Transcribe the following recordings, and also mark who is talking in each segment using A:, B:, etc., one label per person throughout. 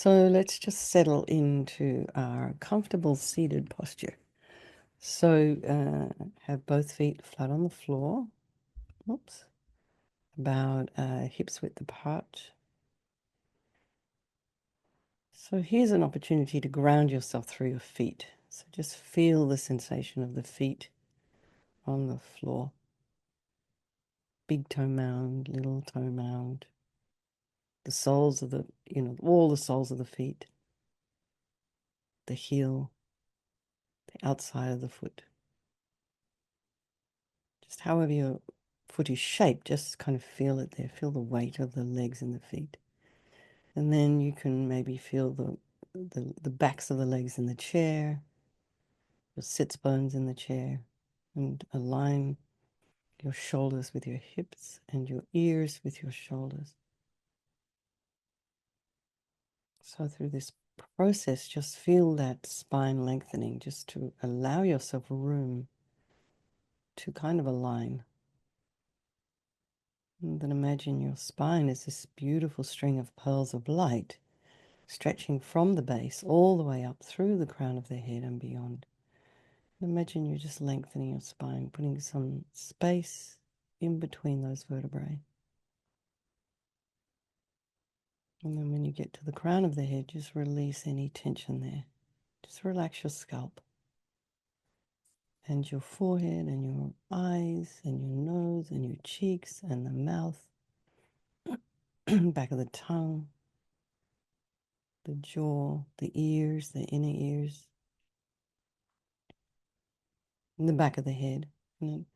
A: So let's just settle into our comfortable seated posture. So have both feet flat on the floor. Oops. About hips width apart. So here's an opportunity to ground yourself through your feet. So just feel the sensation of the feet on the floor. Big toe mound, little toe mound. The soles of the, all the soles of the feet. The heel, the outside of the foot. Just however your foot is shaped, just kind of feel it there. Feel the weight of the legs and the feet. And then you can maybe feel the backs of the legs in the chair, your sits bones in the chair, and align your shoulders with your hips and your ears with your shoulders. So through this process, just feel that spine lengthening, just to allow yourself room to kind of align. And then imagine your spine is this beautiful string of pearls of light stretching from the base all the way up through the crown of the head and beyond. And imagine you're just lengthening your spine, putting some space in between those vertebrae. And then when you get to the crown of the head, just release any tension there. Just relax your scalp and your forehead and your eyes and your nose and your cheeks and the mouth, back of the tongue, the jaw, the ears, the inner ears, and the back of the head. And then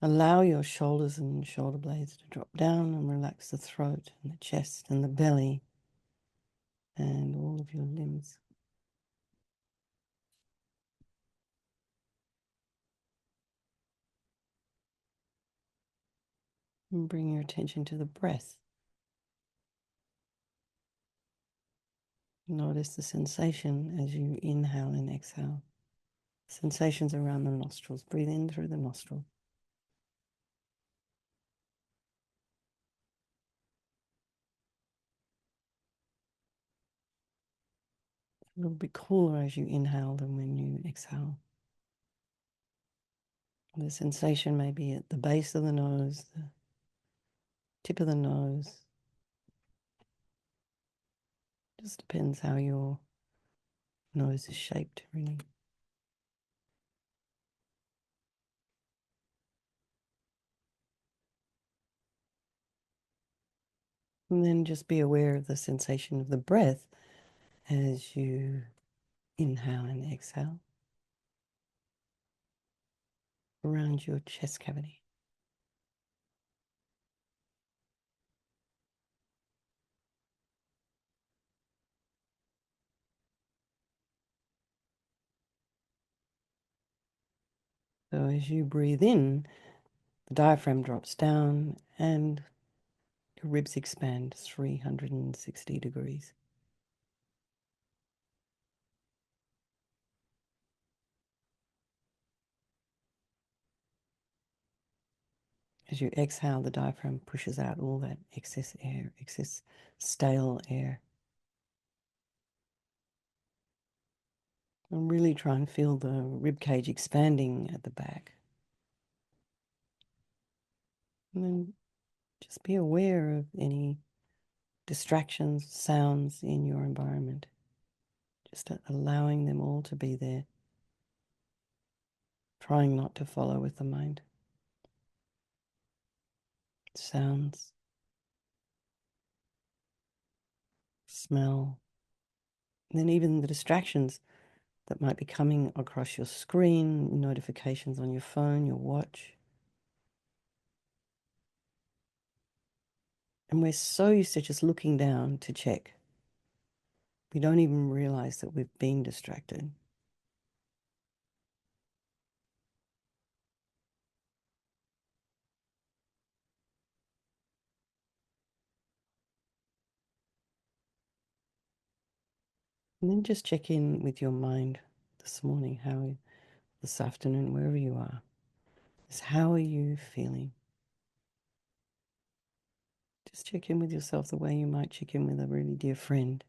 A: allow your shoulders and shoulder blades to drop down and relax the throat and the chest and the belly and all of your limbs. And bring your attention to the breath. Notice the sensation as you inhale and exhale. Sensations around the nostrils. Breathe in through the nostrils. A little bit cooler as you inhale than when you exhale. The sensation may be at the base of the nose, the tip of the nose. Just depends how your nose is shaped, really. And then just be aware of the sensation of the breath as you inhale and exhale around your chest cavity. So as you breathe in, the diaphragm drops down and your ribs expand 360 degrees. As you exhale, the diaphragm pushes out all that excess air, excess stale air. And really try and feel the rib cage expanding at the back. And then just be aware of any distractions, sounds in your environment. Just allowing them all to be there. Trying not to follow with the mind. Sounds, smell, and then even the distractions that might be coming across your screen, notifications on your phone, your watch. And we're so used to just looking down to check. We don't even realize that we've been distracted. And then just check in with your mind this morning, this afternoon, wherever you are. Is how are you feeling? Just check in with yourself the way you might check in with a really dear friend.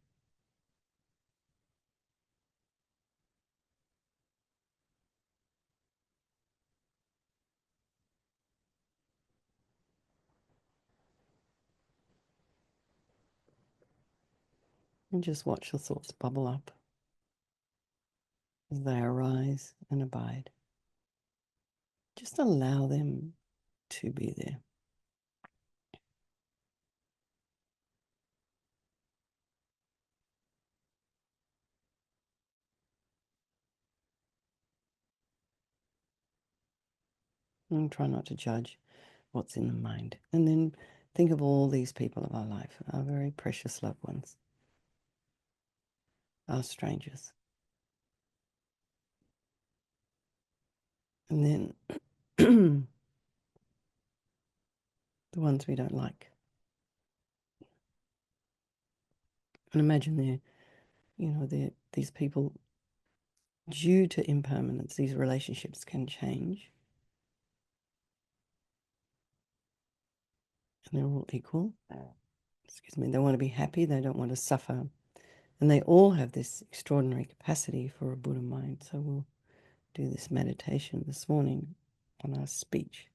A: And just watch the thoughts bubble up as they arise and abide. Just allow them to be there. And try not to judge what's in the mind. And then think of all these people of our life, our very precious loved ones, our strangers. And then the ones we don't like. And imagine these people, due to impermanence, these relationships can change. And they're all equal. Excuse me, they want to be happy, they don't want to suffer. And they all have this extraordinary capacity for a Buddha mind. So we'll do this meditation this morning on our speech.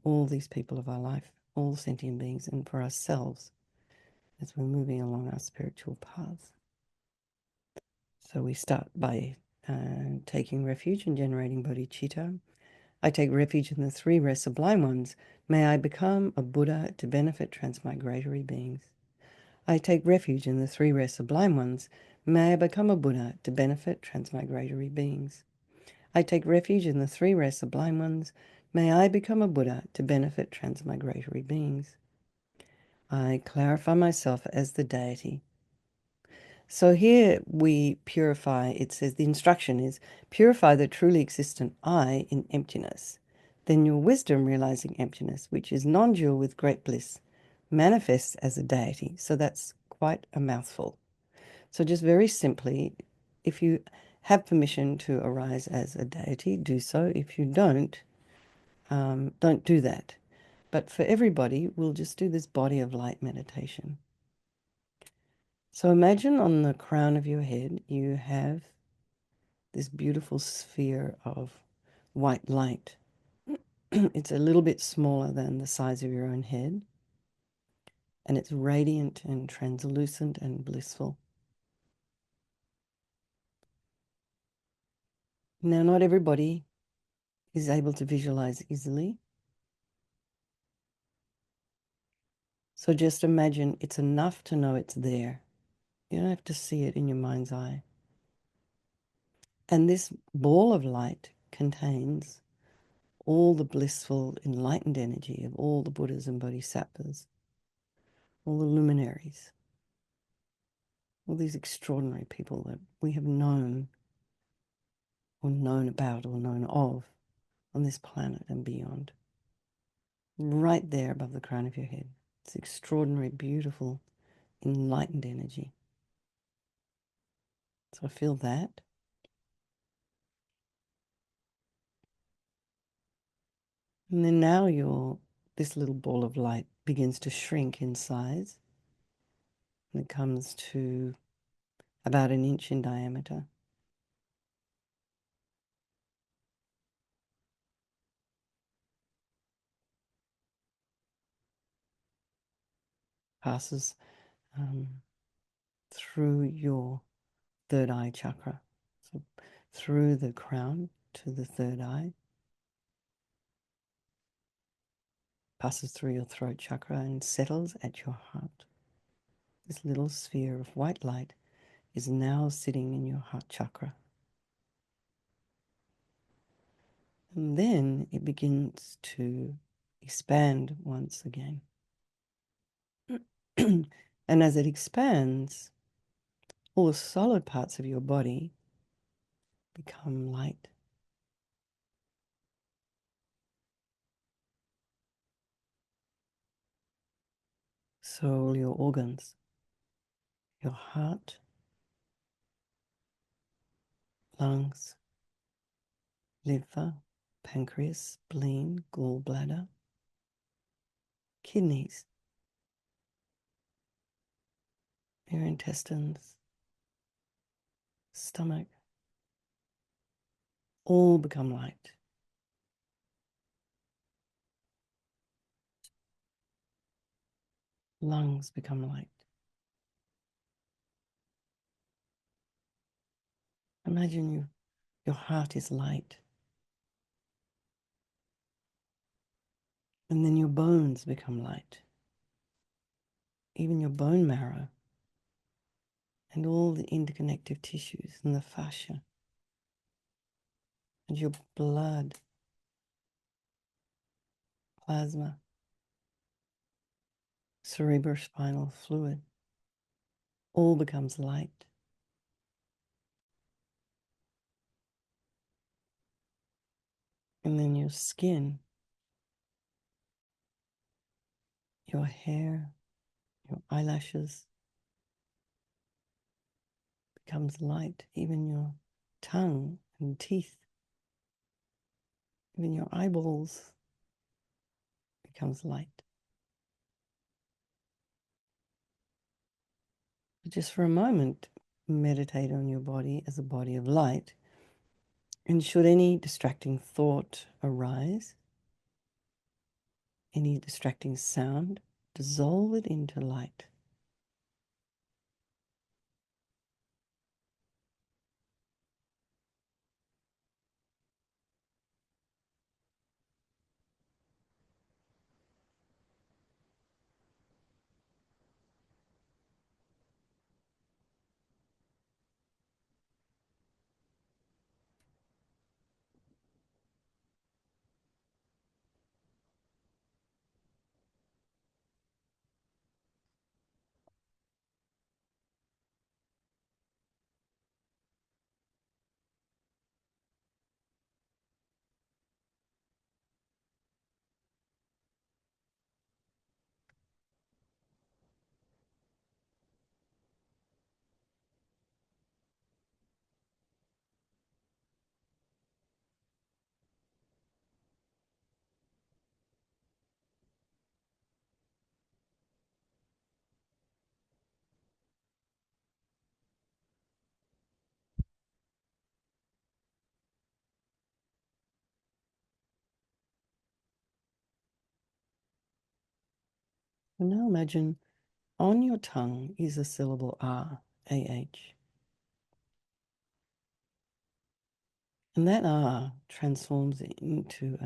A: All these people of our life, all sentient beings, and for ourselves as we're moving along our spiritual paths. So we start by taking refuge and generating bodhicitta. I take refuge in the three rare sublime ones. May I become a Buddha to benefit transmigratory beings. I take refuge in the three rare sublime ones. May I become a Buddha to benefit transmigratory beings. I take refuge in the three rare sublime ones. May I become a Buddha to benefit transmigratory beings. I clarify myself as the deity. So here we purify, it says the instruction is, purify the truly existent I in emptiness. Then your wisdom, realizing emptiness, which is non-dual with great bliss, manifests as a deity. So that's quite a mouthful. So just very simply, if you have permission to arise as a deity, do so. If you don't do that. But for everybody, we'll just do this body of light meditation. So imagine on the crown of your head, you have this beautiful sphere of white light. It's a little bit smaller than the size of your own head, and it's radiant and translucent and blissful. Now, not everybody is able to visualize easily. So just imagine it's enough to know it's there. You don't have to see it in your mind's eye. And this ball of light contains all the blissful, enlightened energy of all the Buddhas and Bodhisattvas, all the luminaries, all these extraordinary people that we have known or known about or known of on this planet and beyond. Right there above the crown of your head. It's extraordinary, beautiful, enlightened energy. So feel that. And then now this little ball of light begins to shrink in size. And it comes to about 1 inch in diameter. Passes through your third eye chakra. So through the crown to the third eye. Passes through your throat chakra and settles at your heart. This little sphere of white light is now sitting in your heart chakra. And then it begins to expand once again. And as it expands, all the solid parts of your body become light. So all your organs, your heart, lungs, liver, pancreas, spleen, gallbladder, kidneys, your intestines, stomach, all become light. Lungs become light. Imagine your heart is light. And then your bones become light. Even your bone marrow and all the interconnective tissues and the fascia and your blood, plasma, cerebrospinal fluid all becomes light. And then your skin, your hair, your eyelashes becomes light. Even your tongue and teeth, even your eyeballs becomes light. But just for a moment, meditate on your body as a body of light. And should any distracting thought arise, any distracting sound, dissolve it into light. And now imagine on your tongue is a syllable R, A-H. And that R transforms into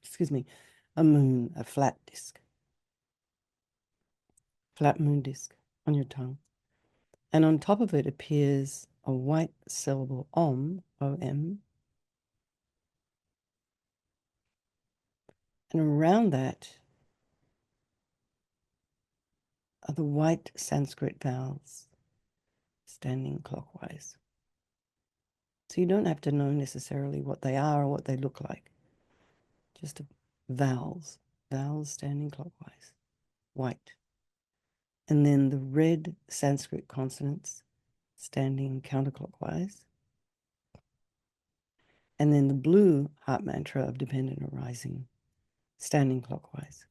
A: excuse me, a moon, a flat disc, flat moon disc on your tongue. And on top of it appears a white syllable Om, O-M. And around that are the white Sanskrit vowels standing clockwise. So you don't have to know necessarily what they are or what they look like. Just vowels, vowels standing clockwise, white. And then the red Sanskrit consonants standing counterclockwise. And then the blue heart mantra of dependent arising standing clockwise.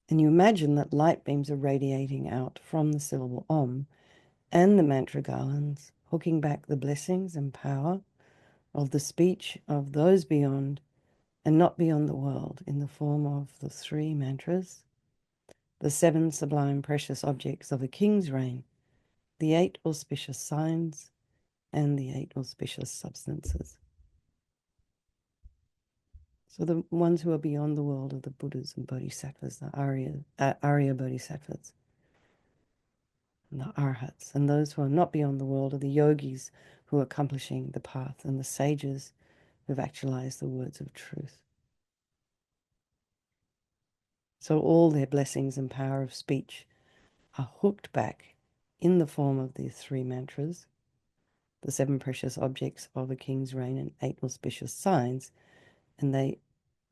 A: And you imagine that light beams are radiating out from the syllable Om and the mantra garlands, hooking back the blessings and power of the speech of those beyond and not beyond the world in the form of the three mantras, the seven sublime precious objects of a king's reign, the eight auspicious signs, and the eight auspicious substances. So the ones who are beyond the world of the Buddhas and Bodhisattvas, the Arya Bodhisattvas, and the Arhats, and those who are not beyond the world are the yogis who are accomplishing the path, and the sages who've actualized the words of truth. So all their blessings and power of speech are hooked back in the form of the three mantras, the seven precious objects of a king's reign and eight auspicious signs, and they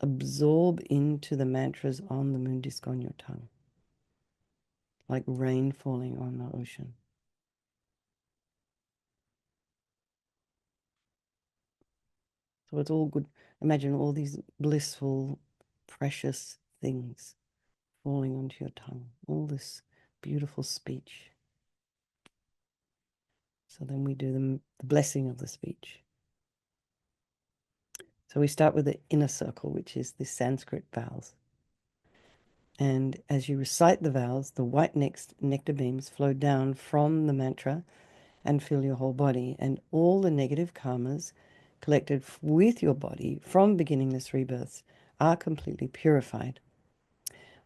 A: absorb into the mantras on the moon disc on your tongue, like rain falling on the ocean. So it's all good. Imagine all these blissful, precious things falling onto your tongue, all this beautiful speech. So then we do the blessing of the speech. So we start with the inner circle, which is the Sanskrit vowels. And as you recite the vowels, the white nectar beams flow down from the mantra and fill your whole body, and all the negative karmas collected with your body from beginningless rebirths are completely purified.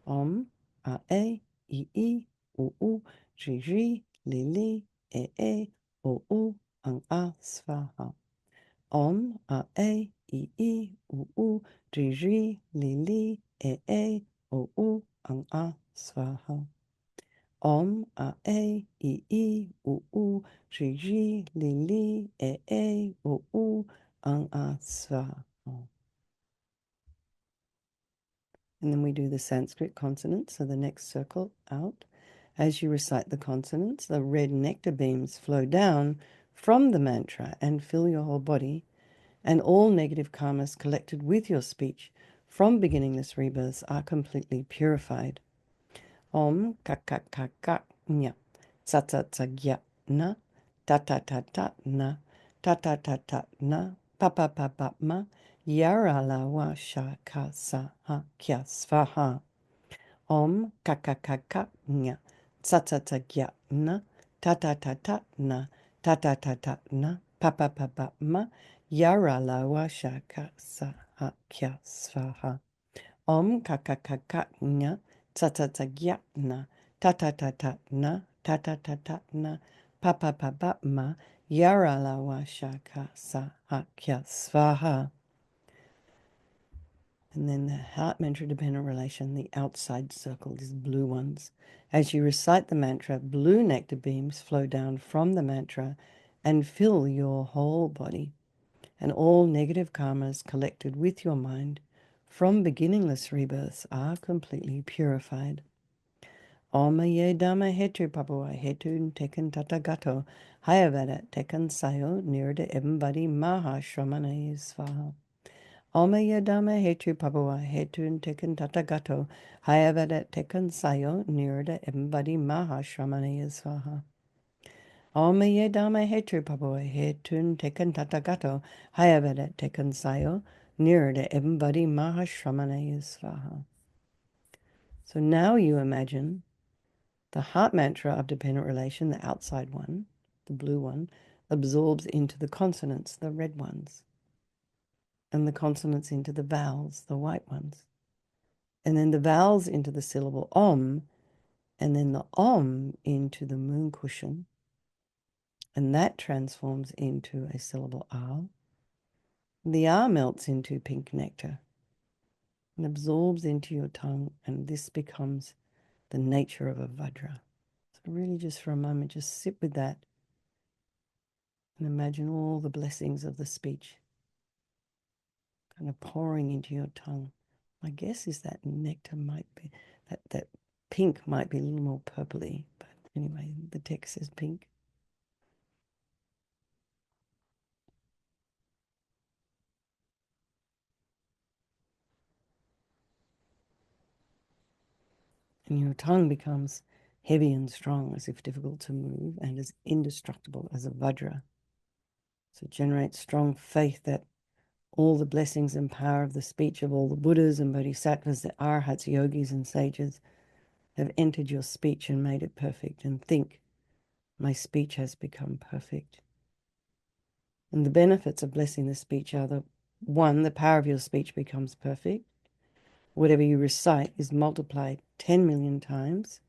A: Om, A, I, U, Ji, Ji, Li, E, O, Ang, A, Svaha. Om, A, I, U, Ji, Ji, Li, E, O, Ang, A, Svaha. Om, A, I, U, Ji, Ji, Li, E, O, Ang, A, Svaha. And then we do the Sanskrit consonants, so the next circle out. As you recite the consonants, the red nectar beams flow down from the mantra and fill your whole body, and all negative karmas collected with your speech from beginningless rebirths are completely purified. Om ka nya, tsa gya na, ta na, ta na, pa ma, yara la wa sha ka sa ha kya svaha. Om ka nya, tsa gya na, ta na, ta na, pa ma, yara la wa sha ka sa ha kya svaha. Om ka nya, tsa gya na, ta na, ta na, pa ma, yara la wa sha ka sa ha kya svaha. And then the heart mantra dependent relation, the outside circle, these blue ones. As you recite the mantra, blue nectar beams flow down from the mantra and fill your whole body. And all negative karmas collected with your mind from beginningless rebirths are completely purified. Om ye dhamma hetu papua hetu tekan tatagato hayavada tekan sayo nirda embadi maha shramane svaha. Om ye dhamma hetu papua hetu tekan tatagato hayavada tekan sayo nirda embadi maha shramane svaha. Om ye dhamma hetu papua hetu tekan tatagato hayavada tekan sayo nirda embadi maha shramane svaha. So now you imagine the heart mantra of dependent relation, the outside one, the blue one, absorbs into the consonants, the red ones, and the consonants into the vowels, the white ones, and then the vowels into the syllable om, and then the om into the moon cushion, and that transforms into a syllable r. The r melts into pink nectar and absorbs into your tongue, and this becomes the nature of a vajra. So really just for a moment, just sit with that and imagine all the blessings of the speech kind of pouring into your tongue. My guess is that nectar might be, that pink might be a little more purpley, but anyway, the text says pink. And your tongue becomes heavy and strong, as if difficult to move, and as indestructible as a vajra. So it generates strong faith that all the blessings and power of the speech of all the Buddhas and Bodhisattvas, the Arhats, yogis, and sages have entered your speech and made it perfect. And think, my speech has become perfect. And the benefits of blessing the speech are the one, the power of your speech becomes perfect. Whatever you recite is multiplied 10 million times.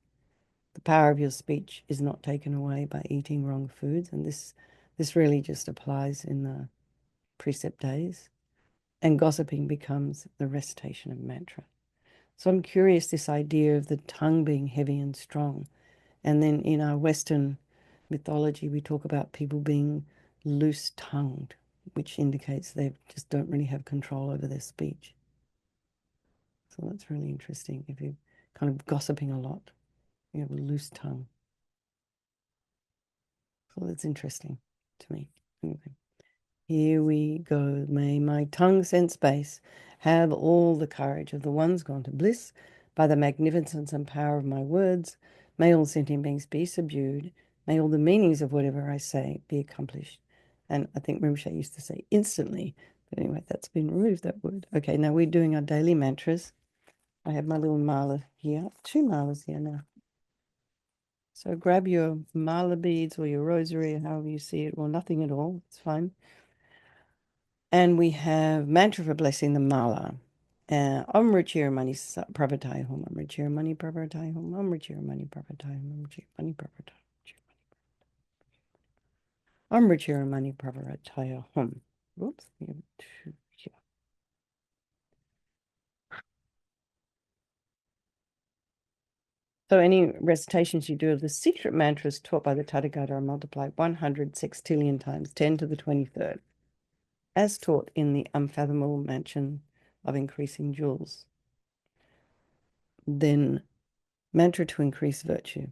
A: The power of your speech is not taken away by eating wrong foods. And this really just applies in the precept days. And gossiping becomes the recitation of mantra. So I'm curious, this idea of the tongue being heavy and strong. And then in our Western mythology, we talk about people being loose-tongued, which indicates they just don't really have control over their speech. So that's really interesting. If you're kind of gossiping a lot, you have a loose tongue. So that's interesting to me. Anyway, here we go. May my tongue sense base have all the courage of the ones gone to bliss by the magnificence and power of my words. May all sentient beings be subdued. May all the meanings of whatever I say be accomplished. And I think Rinpoche used to say instantly. But anyway, that's been removed, that word. Okay, now we're doing our daily mantras. I have my little mala here, two malas here now. So grab your mala beads or your rosary, or however you see it, or nothing at all. It's fine. And we have mantra for blessing the mala. Om Ruchir Mani Prabhatai Hum, Om Ruchir Mani Prabhatai Hum, Om Ruchir Mani Prabhatai Hum, Om Ruchir Mani Prabhatai Om Ruchir Mani Prabhatai Hum. Oops. We have two here. So any recitations you do of the secret mantras taught by the Tathagata are multiplied 100 sextillion times, 10 to the 23rd, as taught in the unfathomable mansion of increasing jewels. Then mantra to increase virtue.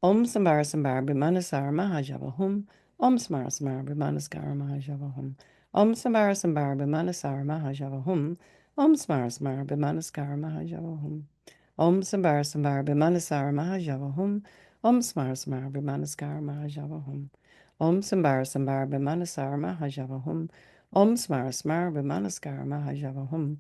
A: Om Sambara Sambara Bimanasara Mahajava Hum. Om Smara Smara Bimanaskara Mahajava Hum. Om Sambara Sambara Bimanasara Mahajava Hum. Om Smara Smara Bimanaskara Mahajava Hum. Om Sambara Sambara Bimanasara Mahajava Hum. Om Smara Smara Bimanaskara Mahajava Hum. Om Sambara Sambara Bimanasara Mahajava Hum. Om Smara Smara Bimanaskara Mahajava Hum.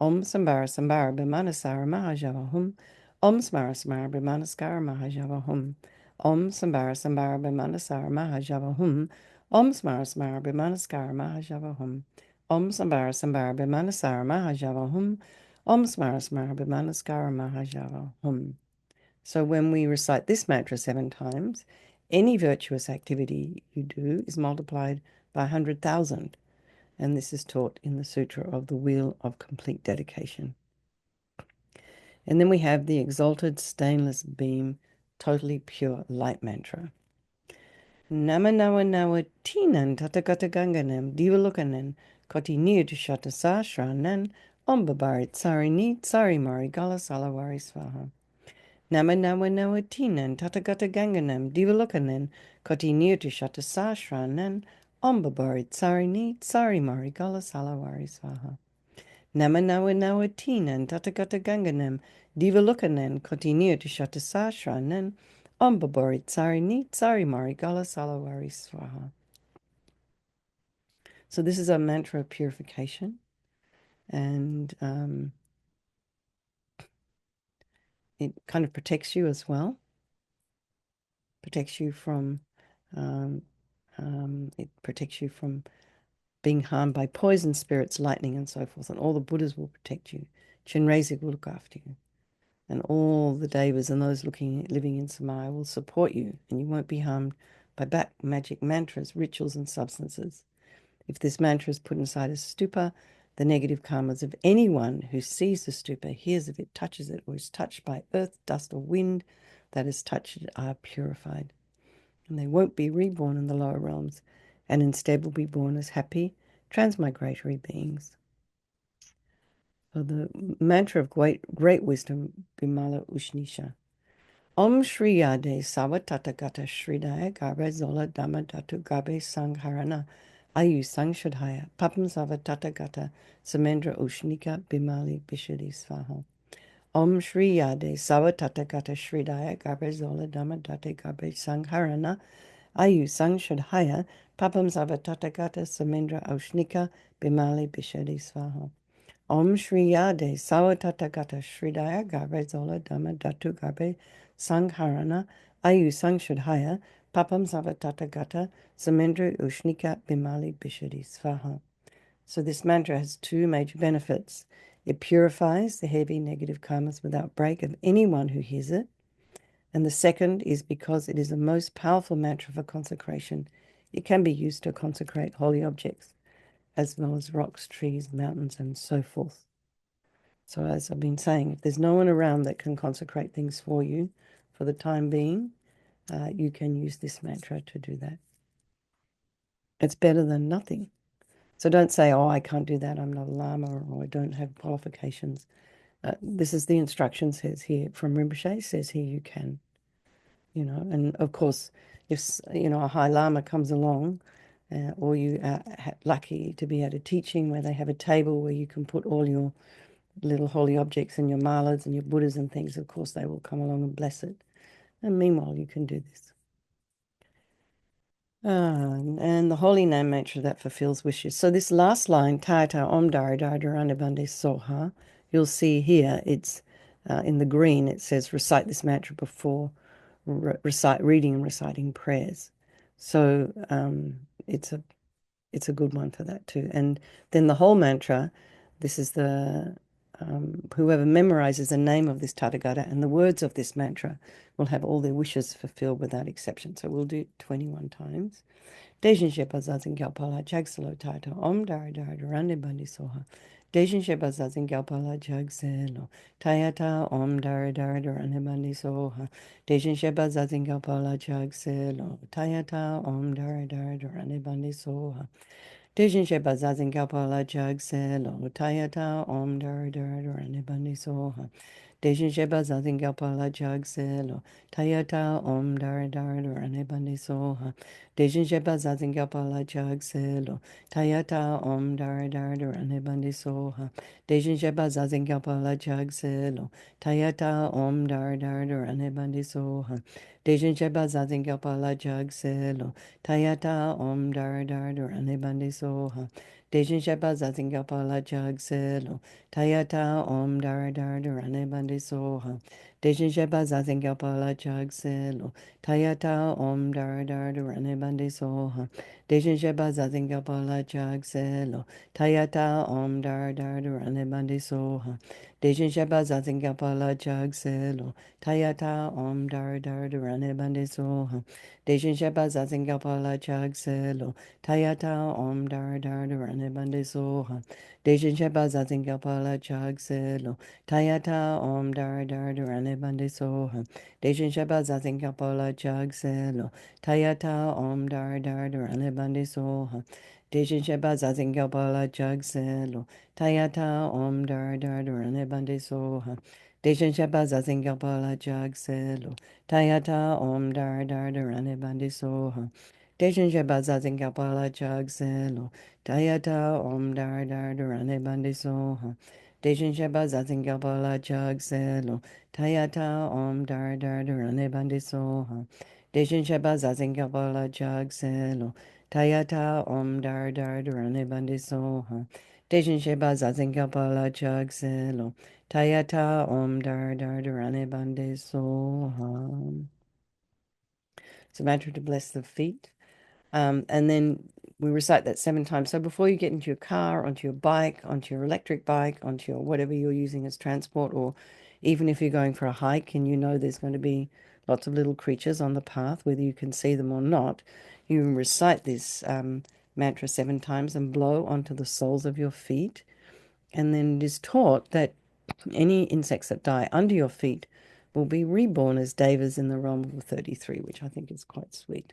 A: Om Sambara Sambara Bimanasara Mahajava Hum. Om Smara Smara Bimanaskara Mahajava Hum. Om Sambara Sambara Bimanasara Mahajava Hum. Om Smara Smara Bimanaskara Mahajava Hum. Om Sambara Sambara Bimanasara Mahajava Hum. Om Smara Smara Bimanaskara Mahajava Hum. So when we recite this mantra 7 times, any virtuous activity you do is multiplied by 100,000. And this is taught in the Sutra of the Wheel of Complete Dedication. And then we have the exalted stainless beam, totally pure light mantra. Nama nawa nawa tinan tatakata ganganam divalukanan koti nir shata sashranan ombabari tsari ni tsari mari gala salawari swaha. Nama nawa nawa tinan tatakata ganganam divalukanan koti nir shata sashranan ombabari tsari ni tsari mari gala salawari swaha. Nama nawa nawa tinan tatakata ganganam divalukanan koti nir shata sashranan Ombabori tsari ni tsari mari gala salawari swaha. So this is a mantra of purification, and it kind of protects you as well. Protects you from it protects you from being harmed by poison spirits, lightning, and so forth. And all the Buddhas will protect you. Chenrezig will look after you, and all the devas and those living in Samaya will support you, and you won't be harmed by black magic mantras, rituals, and substances. If this mantra is put inside a stupa, the negative karmas of anyone who sees the stupa, hears of it, touches it, or is touched by earth, dust, or wind that has touched it are purified. And they won't be reborn in the lower realms, and instead will be born as happy, transmigratory beings. So the mantra of great wisdom, Bimala Ushnisha. Om Shri Yade Savatatagata Shridaya Gabe Zola Dhamma Datu Gabe Sangharana Ayu Sangshadhaya Papam Savatatagata Samendra Ushnika Bimali Bishadi Svaha. Om Shri Yade Savatatagata Shridaya Gabe Zola Dhamma Datu Gabe Sangharana Ayu Sangshadhaya Papam Savatatagata Samendra Ushnika Bimali Bishadi Svaha. Om Shri Yade Savatatagata Shridaya Gabe Zola Dhamma Datu Gabe Sangharana Ayu Sangshadhaya Papam Savatatagata Samendra Ushnika Bimali Bishadi Svaha. So this mantra has two major benefits. It purifies the heavy negative karmas without break of anyone who hears it. And the second is because it is the most powerful mantra for consecration. It can be used to consecrate holy objects, as well as rocks, trees, mountains, and so forth. So as I've been saying, if there's no one around that can consecrate things for you for the time being, you can use this mantra to do that. It's better than nothing. So don't say, oh, I can't do that, I'm not a lama, or I don't have qualifications. This is the instruction says here from Rinpoche, says here you can, and of course, if, a high lama comes along, or you are lucky to be at a teaching where they have a table where you can put all your little holy objects and your malas and your Buddhas and things, of course, they will come along and bless it. And meanwhile, you can do this. And the holy name mantra that fulfills wishes. So this last line, Tata Om Dari Dari Dharanabande Soha, you'll see here, it's in the green, it says recite this mantra before reading and reciting prayers. So it's a good one for that too. And then the whole mantra, this is the whoever memorizes the name of this Tathagata and the words of this mantra will have all their wishes fulfilled without exception. So we'll do it 21 times. Dejin Shepa Zazin Gyalpala Jagsalo Taito Om Dari Dari Durande Bandi Soha. Dejin Shepa Zazin Gyalpala Jagselo Tayata Om Dari Dari Durande Bandi Soha. Dejin Shepa Zazin Gyalpala Jagselo Tayata Om Dari Dari Durande Bandi Soha. Dejin Shepa Zazin Gyalpala Jagselo Tayata Om Dari Dari Durande Bandi Soha. Dejin Sheba Zazin Gyalpala Jagselo Tayata Om Dari Dari Durane Bandi Soha. Dejin Sheba Zazin Gyalpala Jagselo Tayata Om Dari Dari Durane Bandi Soha. Dejin Sheba Zazin Gyalpala Jagselo Tayata Om Dari Dari Durane Bandi Soha. Dejin Sheba Zazin Gyalpala Jagselo Tayata Om Dari Dari Durane Bandi Soha. Dejin Sheba Zazin Gyalpala Jagselo Tayata Om Dara Dara Durane Bandi Soha. Dejin Sheba Zazin Gyalpala Jagselo. Tayata Om Dara Dara Durane Bandi Soha. Dejin Sheba Zazin Gyalpala Jagselo. Tayata Om Dara Dara Durane Bandi Soha. Dejin Sheba Zazin Gyalpala Jagselo. Tayata Om Dara Dara Durane Bandi Soha. Dejin Sheba Zazin Gyalpala Jagselo. Tayata Om Dara Dara Durane Bandi Soha. Dejin Sheba Zazin Gyalpala Jagselo. Tayata Om Dara Dara Durane Bandi Soha. Dejin Sheba Zazin Gyalpala Jagselo. Tayata Om Dara Dara Durane Bandi Soha. Dejin Sheba Zazin Gyalpala Jagselo. Tayata Om Dara Dara Durane Bandi Soha. Dejin Sheba Zazin Gyalpala Jagselo. Tayata Om Dara Dara Durane Bandi Soha. Dejin Sheba Zazin Gyalpala Jagselo. Tayata Om Dara Dara Durane Bandi Soha. Dejin Sheba Zazin Gyalpala Jagselo. Tayata Om Dara Dara Durane Bandi Soha. Dejin Sheba Zazin Gyalpala Jagselo. Tayata Om Dara Dara Durane Bandi Soha. Dejin Sheba Zazin Gyalpala Jagselo. Tayata Om Dara Dara Durane Bandi Soha. It's a mantra to bless the feet. And then we recite that 7 times. So before you get into your car, onto your bike, onto your electric bike, onto your whatever you're using as transport, or even if you're going for a hike and you know there's going to be lots of little creatures on the path, whether you can see them or not, you recite this mantra 7 times and blow onto the soles of your feet. And then it is taught that any insects that die under your feet will be reborn as devas in the realm of the 33, which I think is quite sweet.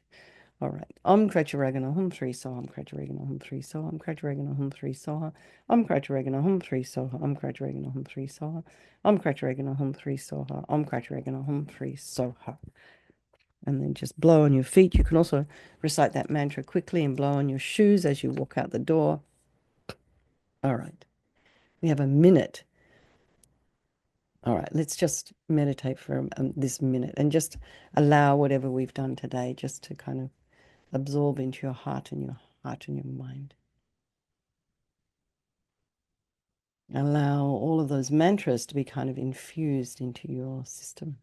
A: All right. Kretcharegana hum 3 soha. Kretcharegana hum 3 soha. Kretcharegana hum 3 soha. Kretcharegana hum 3 soha. Kretcharegana hum 3 soha. Kretcharegana hum 3 soha. Kretcharegana hum 3 soha. And then just blow on your feet. You can also recite that mantra quickly and blow on your shoes as you walk out the door. All right. We have a minute. All right. Let's just meditate for this minute and just allow whatever we've done today just to kind of absorb into your heart and your mind. Allow all of those mantras to be kind of infused into your system.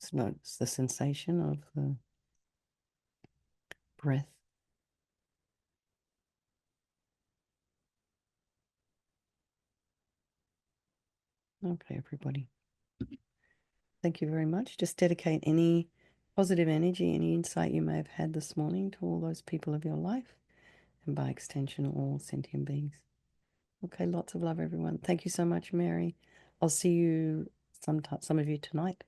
A: Just notice the sensation of the breath. Okay, everybody. Thank you very much. Just dedicate any positive energy, any insight you may have had this morning to all those people of your life, and by extension, all sentient beings. Okay, lots of love, everyone. Thank you so much, Mary. I'll see you some of you tonight.